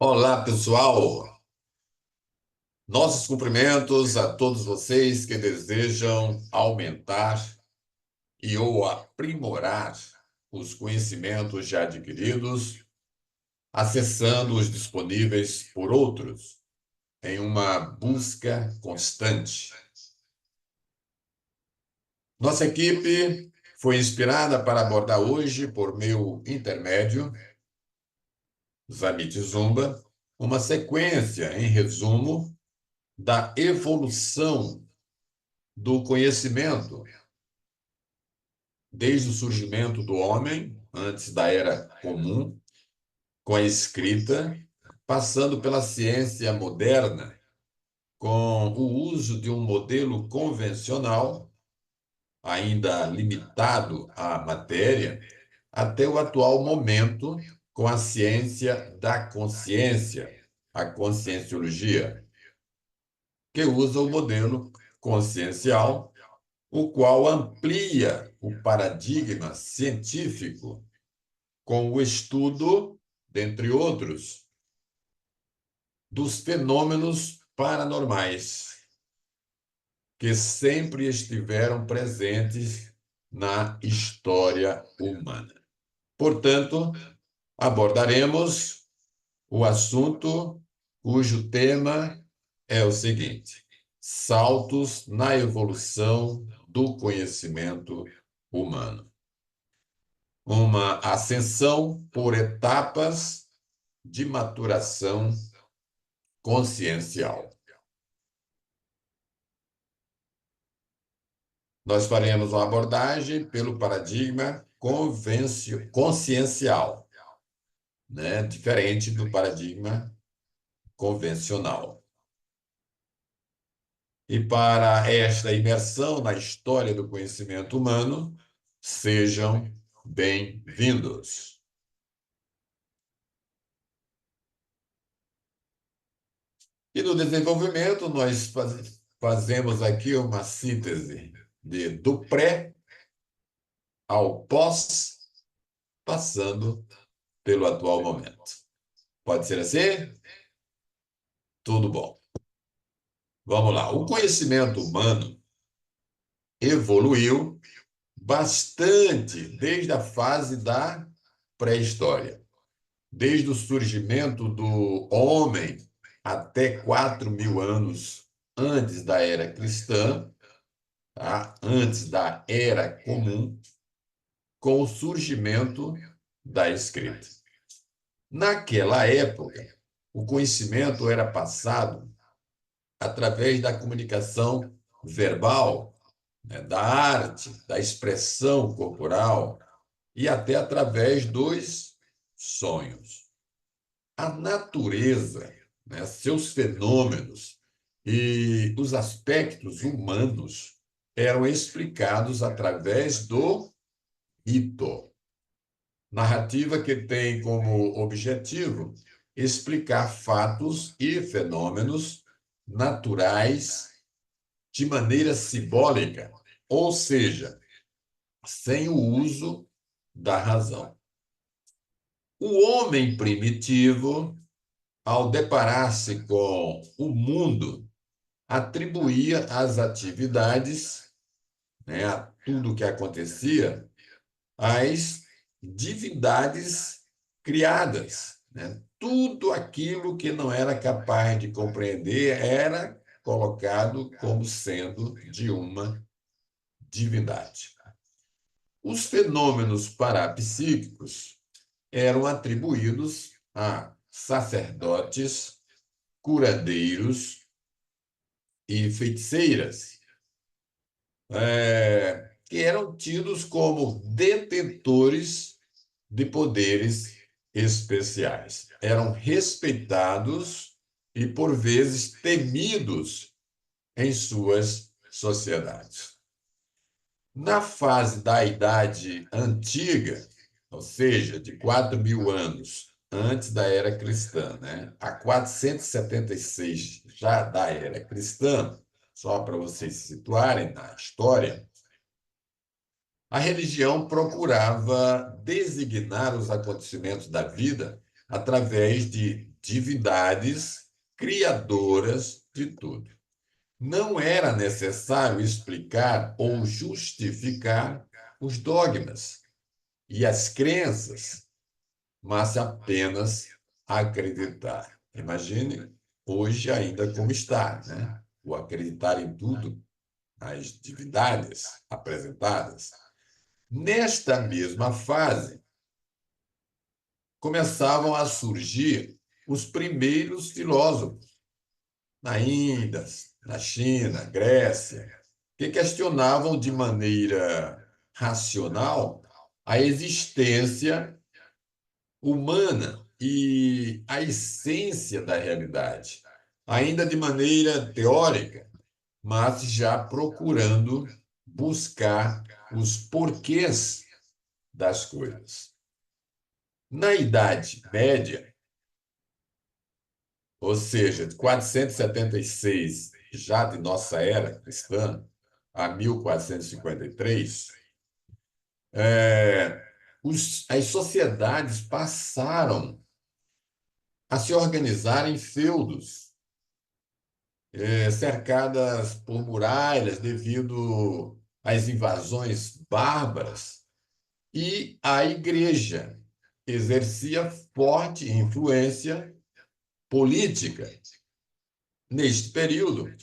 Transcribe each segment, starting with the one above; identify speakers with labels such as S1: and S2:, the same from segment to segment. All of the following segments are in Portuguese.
S1: Olá, pessoal. Nossos cumprimentos a todos vocês que desejam aumentar e ou aprimorar os conhecimentos já adquiridos, acessando os disponíveis por outros em uma busca constante. Nossa equipe foi inspirada para abordar hoje, por meu intermédio, Zamit Zumba, uma sequência, em resumo, da evolução do conhecimento, desde o surgimento do homem, antes da era comum, com a escrita, passando pela ciência moderna, com o uso de um modelo convencional, ainda limitado à matéria, até o atual momento, com a ciência da consciência, a conscienciologia, que usa o modelo consciencial, o qual amplia o paradigma científico com o estudo, dentre outros, dos fenômenos paranormais que sempre estiveram presentes na história humana. Portanto, abordaremos o assunto cujo tema é o seguinte: saltos na evolução do conhecimento humano. Uma ascensão por etapas de maturação consciencial. Nós faremos uma abordagem pelo paradigma consciencial, né? Diferente do paradigma convencional. E para esta imersão na história do conhecimento humano, sejam bem-vindos. E no desenvolvimento, nós fazemos aqui uma síntese do pré ao pós, passando pelo atual momento. Pode ser assim? Tudo bom. Vamos lá. O conhecimento humano evoluiu bastante desde a fase da pré-história. Desde o surgimento do homem até 4.000 anos antes da era cristã, tá? Antes da era comum, com o surgimento da escrita. Naquela época, o conhecimento era passado através da comunicação verbal, né, da arte, da expressão corporal e até através dos sonhos. A natureza, né, seus fenômenos e os aspectos humanos eram explicados através do mito. Narrativa que tem como objetivo explicar fatos e fenômenos naturais de maneira simbólica, ou seja, sem o uso da razão. O homem primitivo, ao deparar-se com o mundo, atribuía às atividades, né, a tudo o que acontecia, às divindades criadas, né? Tudo aquilo que não era capaz de compreender era colocado como sendo de uma divindade. Os fenômenos parapsíquicos eram atribuídos a sacerdotes, curandeiros e feiticeiras, que eram tidos como detentores de poderes especiais. Eram respeitados e, por vezes, temidos em suas sociedades. Na fase da Idade Antiga, ou seja, de 4.000 anos antes da era cristã, né, a 476 já da era cristã, só para vocês se situarem na história, a religião procurava designar os acontecimentos da vida através de divindades criadoras de tudo. Não era necessário explicar ou justificar os dogmas e as crenças, mas apenas acreditar. Imagine hoje ainda como está, né? O acreditar em tudo, as divindades apresentadas. Nesta mesma fase, começavam a surgir os primeiros filósofos na Índia, na China, Grécia, que questionavam de maneira racional a existência humana e a essência da realidade, ainda de maneira teórica, mas já procurando buscar os porquês das coisas. Na Idade Média, ou seja, de 476 já de nossa era cristã a 1453, é, as sociedades passaram a se organizar em feudos, cercadas por muralhas devido às invasões bárbaras, e a igreja exercia forte influência política. Neste período,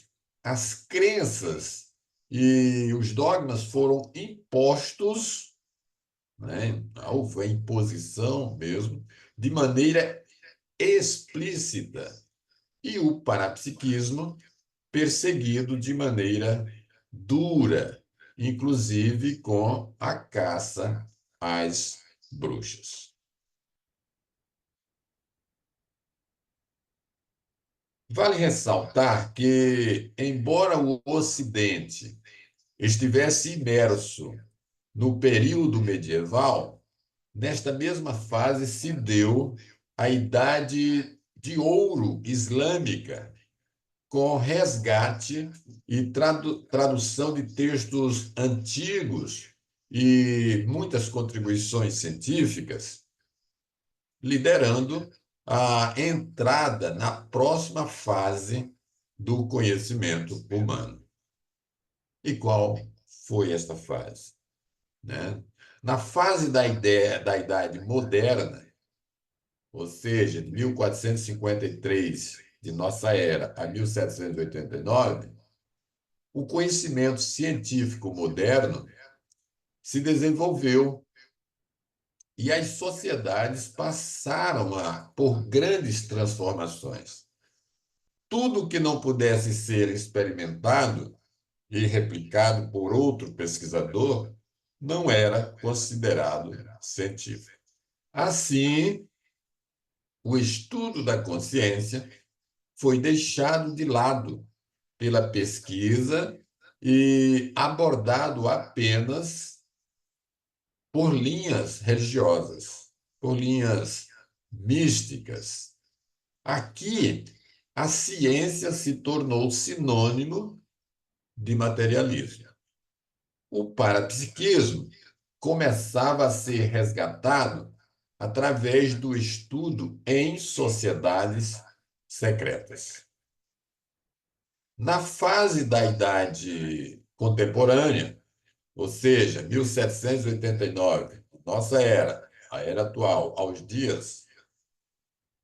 S1: as crenças e os dogmas foram impostos, né? Houve a imposição mesmo, de maneira explícita, e o parapsiquismo perseguido de maneira dura, inclusive com a caça às bruxas. Vale ressaltar que, embora o Ocidente estivesse imerso no período medieval, nesta mesma fase se deu a Idade de Ouro Islâmica, com resgate e tradução de textos antigos e muitas contribuições científicas, liderando a entrada na próxima fase do conhecimento humano. E qual foi esta fase? Né? Na fase da Idade Moderna, ou seja, de 1453 de nossa era a 1789, o conhecimento científico moderno se desenvolveu e as sociedades passaram por grandes transformações. Tudo que não pudesse ser experimentado e replicado por outro pesquisador não era considerado científico. Assim, o estudo da consciência foi deixado de lado pela pesquisa e abordado apenas por linhas religiosas, por linhas místicas. Aqui, a ciência se tornou sinônimo de materialismo. O parapsiquismo começava a ser resgatado através do estudo em sociedades secretas. Na fase da Idade Contemporânea, ou seja, 1789, nossa era, a era atual, aos dias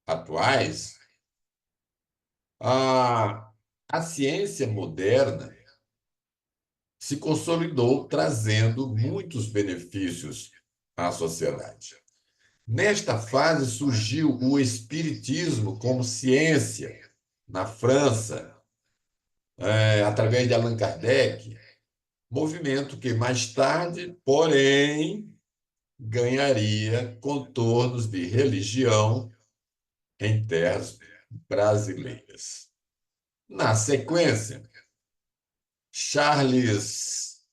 S1: atuais, a, a ciência moderna se consolidou, trazendo muitos benefícios à sociedade. Nesta fase surgiu o espiritismo como ciência na França, através de Allan Kardec, movimento que mais tarde, porém, ganharia contornos de religião em terras brasileiras. Na sequência, Charles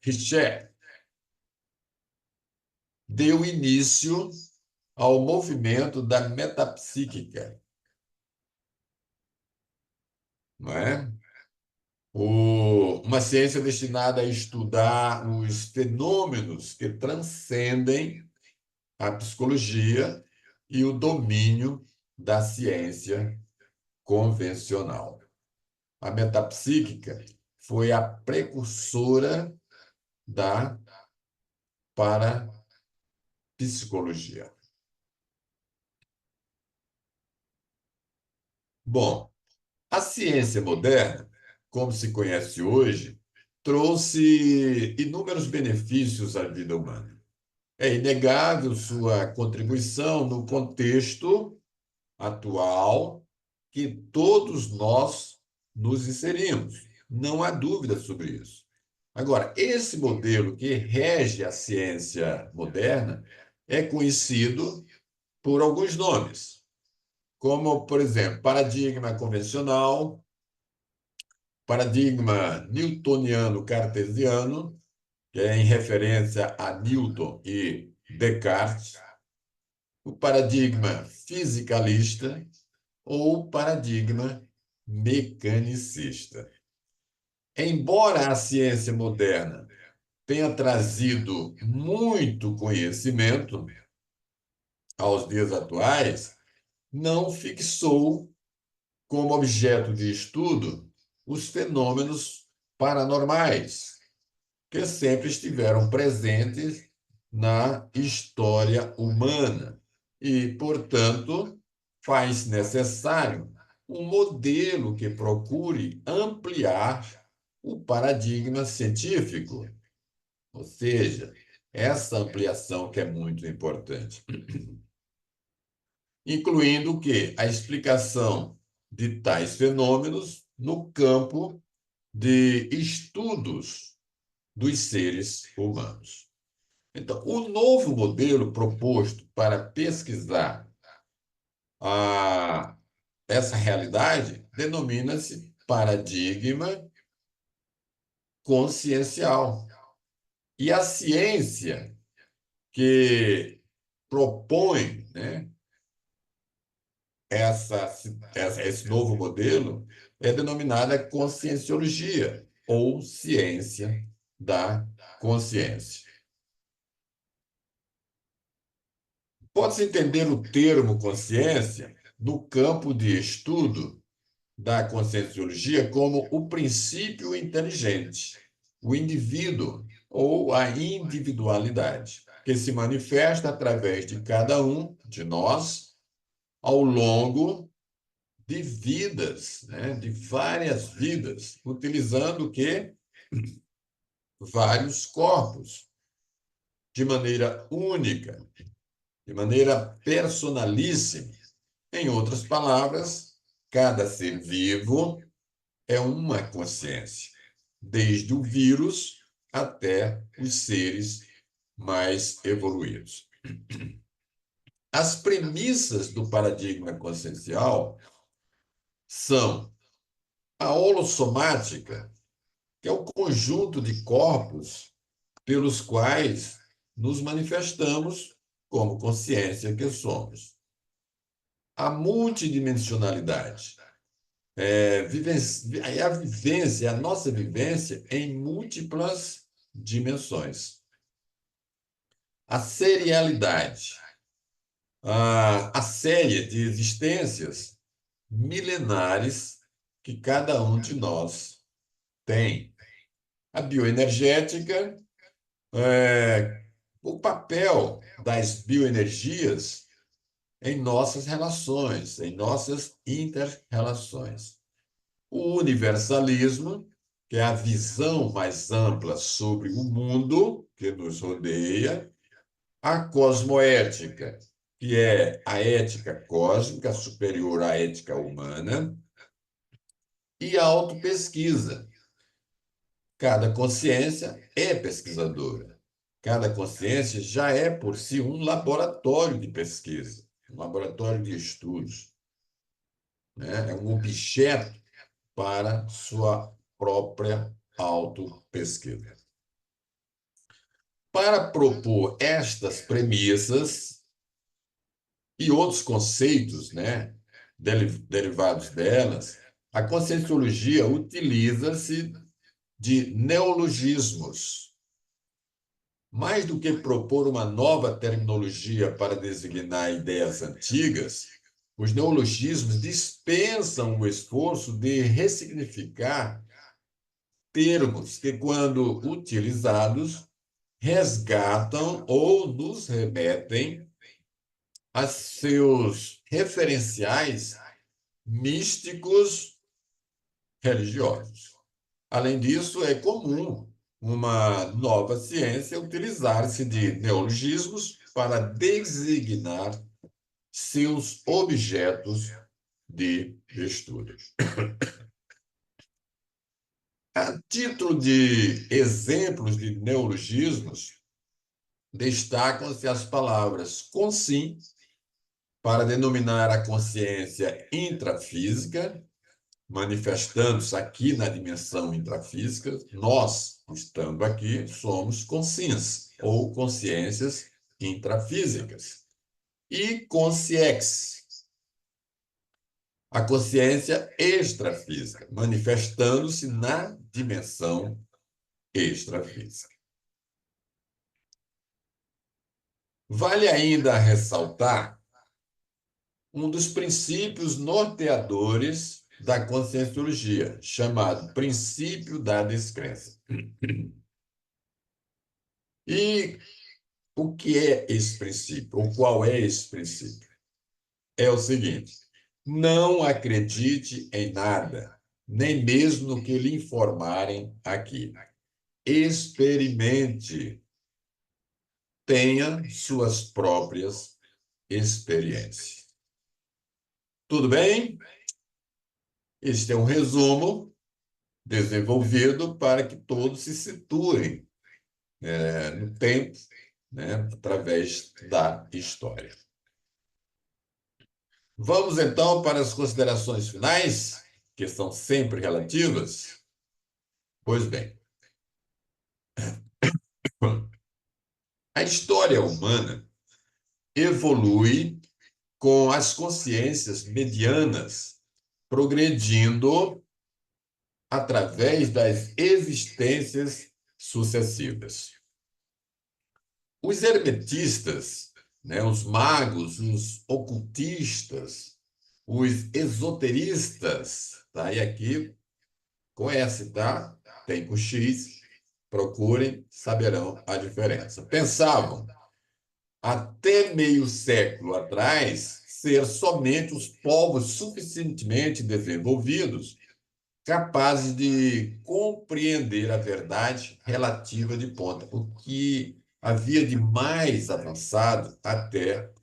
S1: Richet deu início ao movimento da metapsíquica, não é? Uma ciência destinada a estudar os fenômenos que transcendem a psicologia e o domínio da ciência convencional. A metapsíquica foi a precursora da parapsicologia. Bom, a ciência moderna, como se conhece hoje, trouxe inúmeros benefícios à vida humana. É inegável sua contribuição no contexto atual que todos nós nos inserimos. Não há dúvida sobre isso. Agora, esse modelo que rege a ciência moderna é conhecido por alguns nomes, como, por exemplo, paradigma convencional, paradigma newtoniano cartesiano, que é em referência a Newton e Descartes, o paradigma fisicalista ou paradigma mecanicista. Embora a ciência moderna tenha trazido muito conhecimento aos dias atuais, não fixou como objeto de estudo os fenômenos paranormais, que sempre estiveram presentes na história humana e, portanto, faz necessário um modelo que procure ampliar o paradigma científico, ou seja, essa ampliação que é muito importante, incluindo o quê? A explicação de tais fenômenos no campo de estudos dos seres humanos. Então, o novo modelo proposto para pesquisar essa realidade denomina-se paradigma consciencial. E a ciência que propõe, né, esse novo modelo é denominada conscienciologia, ou ciência da consciência. Pode-se entender o termo consciência no campo de estudo da conscienciologia como o princípio inteligente, o indivíduo ou a individualidade, que se manifesta através de cada um de nós ao longo de vidas, né, de várias vidas, utilizando o quê? Vários corpos, de maneira única, de maneira personalíssima. Em outras palavras, cada ser vivo é uma consciência, desde o vírus até os seres mais evoluídos. As premissas do paradigma consciencial são a holossomática, que é o conjunto de corpos pelos quais nos manifestamos como consciência que somos. A multidimensionalidade, a vivência, a nossa vivência em múltiplas dimensões. A serialidade, a série de existências milenares que cada um de nós tem. A bioenergética, o papel das bioenergias em nossas relações, em nossas inter-relações. O universalismo, que é a visão mais ampla sobre o mundo que nos rodeia. A cosmoética, que é a ética cósmica superior à ética humana. E a autopesquisa. Cada consciência é pesquisadora. Cada consciência já é, por si, um laboratório de pesquisa, um laboratório de estudos, né? É um objeto para sua própria autopesquisa. Para propor estas premissas e outros conceitos, né, derivados delas, a conscienciologia utiliza-se de neologismos, Mais do que propor uma nova terminologia para designar ideias antigas, os neologismos dispensam o esforço de ressignificar termos que, quando utilizados, resgatam ou nos remetem a seus referenciais místicos religiosos. Além disso, é comum uma nova ciência utilizar-se de neologismos para designar seus objetos de estudo. A título de exemplos de neologismos, destacam-se as palavras consim, para denominar a consciência intrafísica, manifestando-se aqui na dimensão intrafísica, nós, estando aqui, somos consciências ou consciências intrafísicas. E consciex, a consciência extrafísica, manifestando-se na dimensão extrafísica. Vale ainda ressaltar um dos princípios norteadores da conscienciologia, chamado princípio da descrença. E o que é esse princípio? Ou qual é esse princípio? É o seguinte: não acredite em nada, nem mesmo no que lhe informarem aqui. Experimente, tenha suas próprias experiências. Tudo bem? Este é um resumo desenvolvido para que todos se situem no tempo, né, através da história. Vamos então para as considerações finais, que são sempre relativas. Pois bem, a história humana evolui com as consciências medianas progredindo através das existências sucessivas. Os hermetistas, né, os magos, os ocultistas, os esoteristas, tá? E aqui conhece, tá? Tem com X, procurem, saberão a diferença. Pensavam, até meio século atrás, ser somente os povos suficientemente desenvolvidos capazes de compreender a verdade relativa de ponta, o que havia de mais avançado até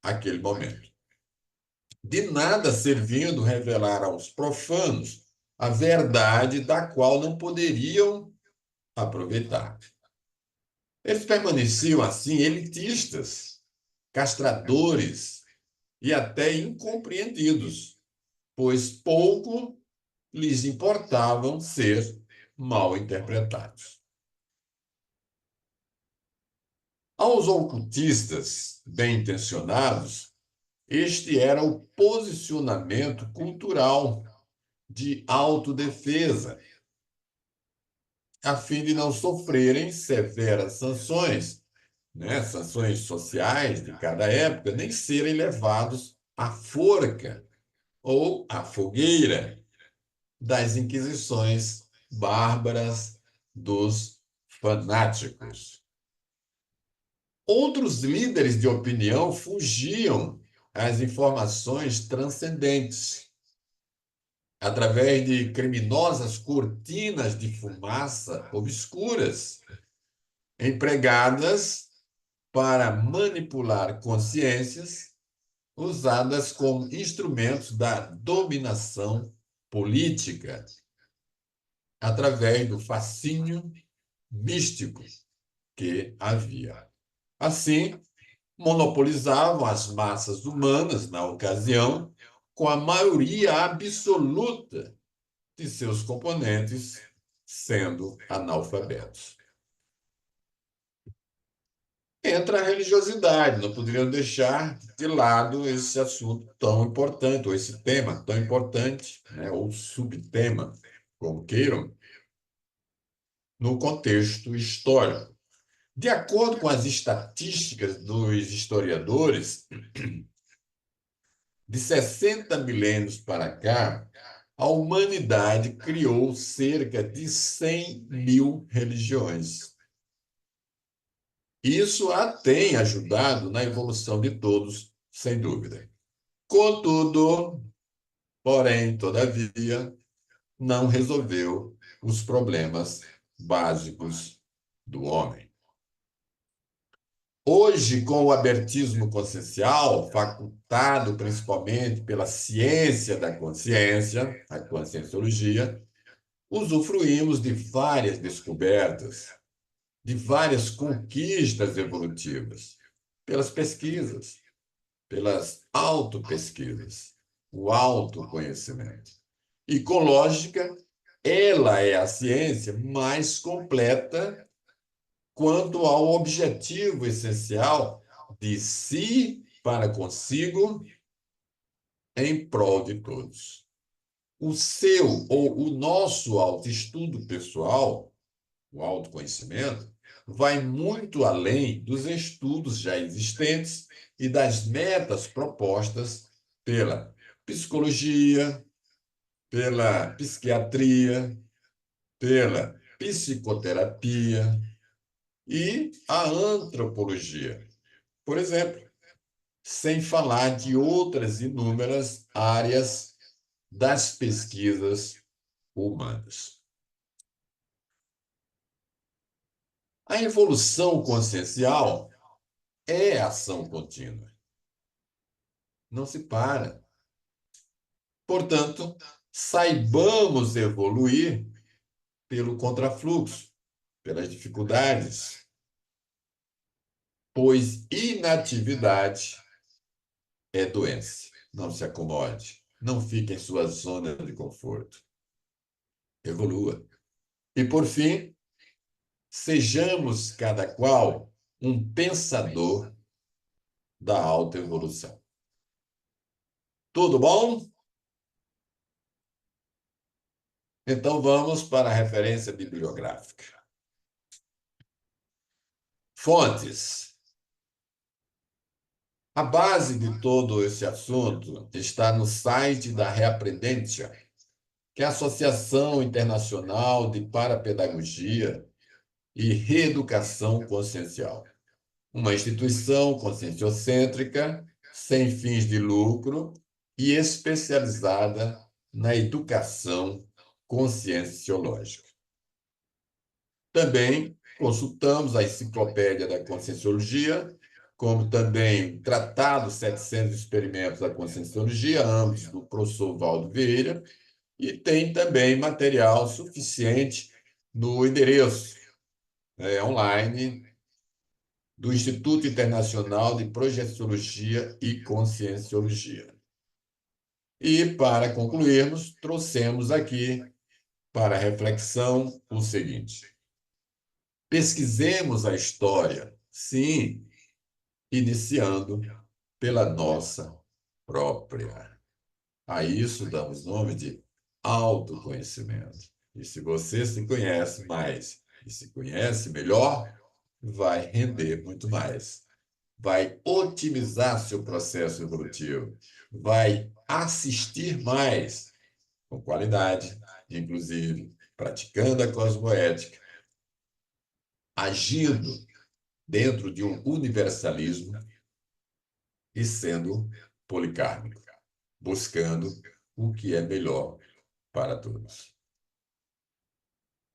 S1: aquele momento. De nada servindo revelar aos profanos a verdade da qual não poderiam aproveitar. Eles permaneciam assim elitistas, castradores e até incompreendidos, pois pouco lhes importavam ser mal interpretados. Aos ocultistas bem-intencionados, este era o posicionamento cultural de autodefesa, a fim de não sofrerem severas sanções, né, sanções sociais de cada época, nem serem levados à forca ou à fogueira das inquisições bárbaras dos fanáticos. Outros líderes de opinião fugiam às informações transcendentes, através de criminosas cortinas de fumaça obscuras, empregadas para manipular consciências, usadas como instrumentos da dominação política, através do fascínio místico que havia. Assim, monopolizavam as massas humanas na ocasião, com a maioria absoluta de seus componentes sendo analfabetos. Entra a religiosidade, não poderiam deixar de lado esse assunto tão importante, ou esse tema tão importante, né, ou subtema, como queiram, no contexto histórico. De acordo com as estatísticas dos historiadores, de 60 milênios para cá, a humanidade criou cerca de 100 mil religiões. Isso a tem ajudado na evolução de todos, sem dúvida. Contudo, porém, todavia, não resolveu os problemas básicos do homem. Hoje, com o abertismo consciencial, facultado principalmente pela ciência da consciência, a conscienciologia, usufruímos de várias descobertas, de várias conquistas evolutivas, pelas pesquisas, pelas autopesquisas, o autoconhecimento. E com lógica, ela é a ciência mais completa quanto ao objetivo essencial de si para consigo em prol de todos. O seu ou o nosso autoestudo pessoal, o autoconhecimento, vai muito além dos estudos já existentes e das metas propostas pela psicologia, pela psiquiatria, pela psicoterapia e a antropologia, por exemplo, sem falar de outras inúmeras áreas das pesquisas humanas. A evolução consciencial é ação contínua, não se para. Portanto, saibamos evoluir pelo contrafluxo, pelas dificuldades, pois inatividade é doença. Não se acomode, não fique em sua zona de conforto. Evolua. E, por fim, sejamos cada qual um pensador da autoevolução. Tudo bom? Então vamos para a referência bibliográfica. Fontes. A base de todo esse assunto está no site da Reapredentia, que é a Associação Internacional de Parapedagogia e Reeducação Consciencial, uma instituição conscienciocêntrica, sem fins de lucro e especializada na educação conscienciológica. Também consultamos a Enciclopédia da Conscienciologia, como também o Tratado 700 Experimentos da Conscienciologia, ambos do professor Valdo Vieira, e tem também material suficiente no endereço online do Instituto Internacional de Projeciologia e Conscienciologia. E, para concluirmos, trouxemos aqui para reflexão o seguinte: pesquisemos a história, sim, iniciando pela nossa própria. A isso damos nome de autoconhecimento. E se você se conhece mais e se conhece melhor, vai render muito mais. Vai otimizar seu processo evolutivo. Vai assistir mais, com qualidade, inclusive praticando a cosmoética, agindo dentro de um universalismo e sendo policármico, buscando o que é melhor para todos.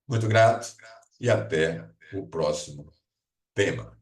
S1: Muito grato e até o próximo tema.